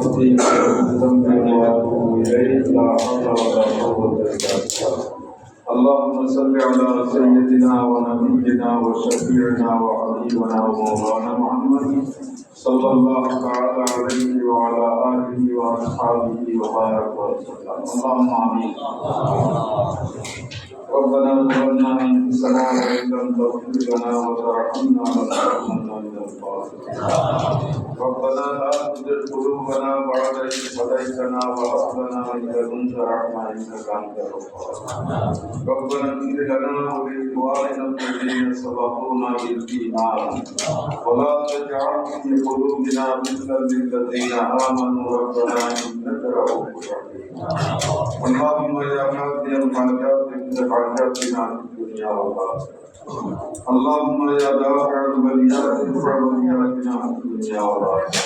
عبدي وذنب واتوب اليه لا حول ولا قوه الا بالله. اللهم صل على سيدنا ونبينا وشفيعنا وحبيبنا ومولانا محمد صلى الله تعالى عليه وعلى اله واصحابه وبارك وسلم. اللهم امين. ربنا ظلمنا انفسنا وان لم تغفر لنا وترحمنا لنكونن من الخاسرين. ربنا لا تزغ قلوبنا بعد إذ هديتنا وهب لنا من لدنك رحمة إنك أنت الوهاب. ربنا اغفر لنا ولإخواننا الذين سبقونا بالإيمان ولا تجعل في قلوبنا غلا للذين آمنوا ربنا إنك رؤوف رحيم. اللهم يا هادي الحاجات افتح حاجاتنا في الدنيا والآخرة. اللهم يا دافع البليات ادفع بلياتنا في الدنيا والآخرة.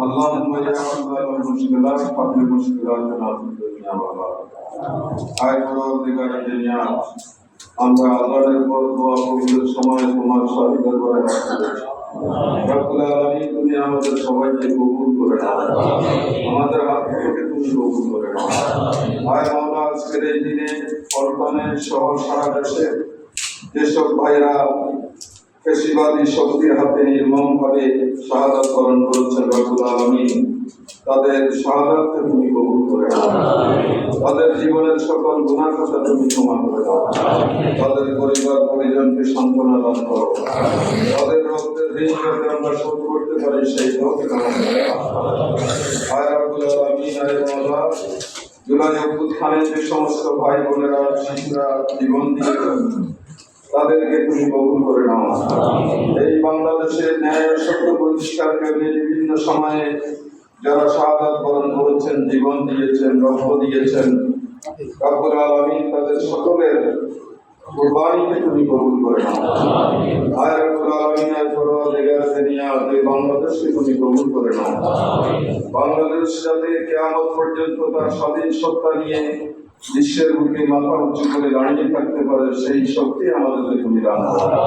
اللهم يا حل المشكلات حل مشكلاتنا في الدنيا والآخرة. আয় পরবর্তীকালে দুনিয়া আমরা আল্লাহর উপর দোয়া কবুলের সময় তোমার সাথে দরবারে রাখতে রব্বুল আলামিন তুমি আমাদের সবাইকে কবুল করে নাও। আমাদের হাত থেকে তুমি কবুল করে নাও। আয় মাওলা আজকের এই দিনে পল্টনে সহ সারা দেশে যেসব ভাইরা পেশিবাদী শক্তির হাতে নির্মমভাবে শাহাদাত বরণ করেছেন রব্বুল আলামিন তাদের শাহাদাতকে তুমি কবুল করে নাও। তাদের জীবনের সকল গুনাহ কথা তুমি ক্ষমা করে দাও। তাদের পরিবার পরিজনকে সান্ত্বনা দান করো। তাদের রক্তের ঋণ যাতে আমরা শোধ করতে পারি সেই তৌফিক আমাদের দাও। আয় রব্বুল আলামিন আয় মাওলা জুলাই অভ্যুত্থানের যে সমস্ত ভাই বোনেরা শিশুরা জীবন দিয়েছেন তাদেরকে তুমি কবুল করে নাও। এই বাংলাদেশের ন্যায় ও সত্য প্রতিষ্ঠার জন্য বিভিন্ন সময়ে যারা শাহাদাত বরণ করেছেন জীবন দিয়েছেন রক্ত দিয়েছেন রব্বুল আলামিন তাদের সকলের কুরবানিকে তুমি কবুল করে নাও। আয় রব্বুল আলামিন আয় পরওয়ারদিগার দুনিয়া এই বাংলাদেশকে তুমি কবুল করে নাও। বাংলাদেশ যাতে কিয়ামত পর্যন্ত তার স্বাধীন সত্তা নিয়ে বিশ্বের বুকে মাথা উঁচু করে দাঁড়িয়ে থাকতে পারে সেই শক্তি আমাদেরকে তুমি দান করো।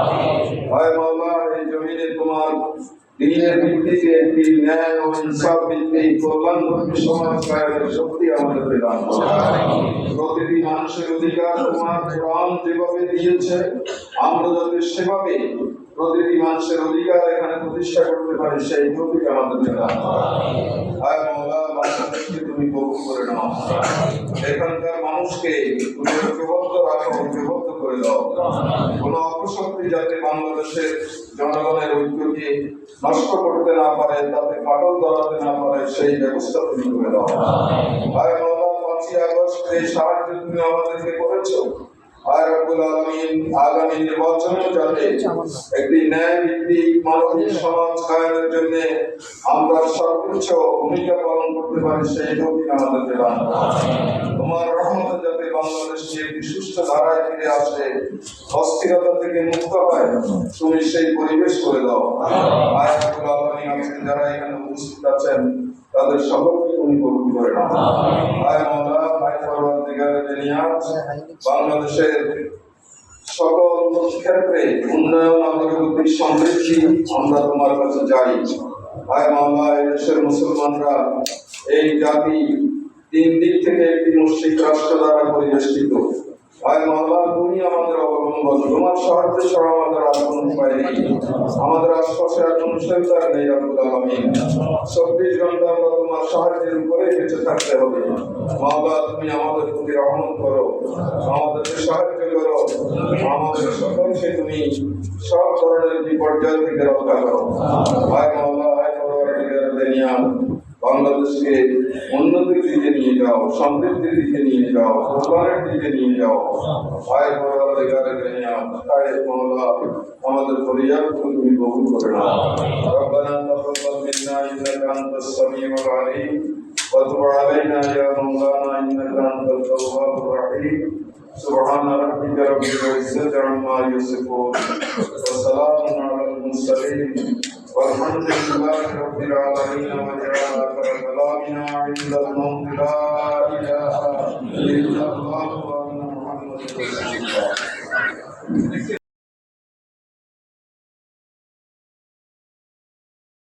আয় মাওলা এই জমিনে তোমার দিনের ভিত্তিতে একটি ন্যায় ও ইনসাফ ভিত্তিক কল্যাণমুখী সমাজ কায়েমের শক্তি আমাদেরকে দান করো। প্রতিটি মানুষের অধিকার তোমার কোরআন যেভাবে দিয়েছে আমরা যাতে সেভাবে প্রতিটি মানুষের অধিকার এখানে প্রতিষ্ঠা করতে পারি সেই তৌফিক আমাদেরকে দান করো। আয় মাওলা বাংলাদেশকে তুমি কবুল করে নাও। এখানকার মানুষকে তুমি ঐক্যবদ্ধ রাখো, ঐক্যবদ্ধ করে দাও। কোন অপশক্তি যাতে বাংলাদেশের জনগণের ঐক্যকে নষ্ট করতে না পারে তাতে ফাটল ধরাতে না পারে সেই ব্যবস্থা তুমি করে দাও। আয় মাওলা ৫ই আগস্ট এই সাহায্য তুমি আমাদেরকে করেছো। আয় রব্বুল আলামিন আগামী নির্বাচনে যাতে একটি ন্যায় ভিত্তিক মানবিক সমাজ কায়েমের জন্য আমরা সর্বোচ্চ ভূমিকা পালন করতে পারি সেই তৌফিক আমাদেরকে দান করো। তোমার রহমতে যাতে বাংলাদেশে একটি সুস্থ ধারায় ফিরে আসে অস্থিরতা থেকে মুক্ত হয় তুমি সেই পরিবেশ করে দাও। আয় রব্বুল আলামিন আজকে যারা এখানে উপস্থিত আছেন তাদের সকলকে তুমি কবুল করে নাও। আয় মাওলা আয় পরওয়ারদিগার দুনিয়া বাংলাদেশের সকল ক্ষেত্রে উন্নয়ন অগ্রগতি সমৃদ্ধি আমরা তোমার কাছে চাই। আয় মাওলা এই দেশের মুসলমানরা এই জাতি 3 দিক থেকে একটি মুশরিক রাষ্ট্র দ্বারা পরিবেষ্টিত। আয় মাওলা তুমি আমাদের অবলম্বন, তোমার সাহায্য ছাড়া আমাদের আর কোনো উপায় নেই। আমাদের আশপাশে আর কোনো শেল্টার নেই রব্বুল আলামিন। 24 ঘন্টা আমরা তোমার সাহায্যের উপরে বেঁচে থাকতে হবে। মাওলা তুমি আমাদের প্রতি রহমত করো, আমাদেরকে সাহায্য করো, আমাদের সকলকে তুমি সব ধরনের বিপর্যয় থেকে রক্ষা করো। আয় মাওলা আয় পরওয়ারদিগার দুনিয়া বাংলাদেশকে উন্নতির দিকে নিয়ে যাও, সমৃদ্ধির দিকে নিয়ে যাও, কল্যাণের দিকে নিয়ে যাও। আয় পরওয়ারদিগার দুনিয়া আয় মাওলা আমাদের ফরিয়াদকে তুমি কবুল করে নাও। রব্বানা তাকাব্বাল মিন্না ইন্নাকা আনতাস সামিউল আলিম ওয়া তুব আলাইনা ইয়া মাওলানা ইন্নাকা আনতাত তাওয়াবুর রহিম। সুবহান রাব্বিকা রাব্বিল ইজ্জাতি আম্মা ইয়াসিফুন ওয়া সালামুন আলাল মুরসালিন والحمد لله رب العالمين وجعل آخر كلامنا عند الموت لا إله إلا الله وأن محمدا رسول الله.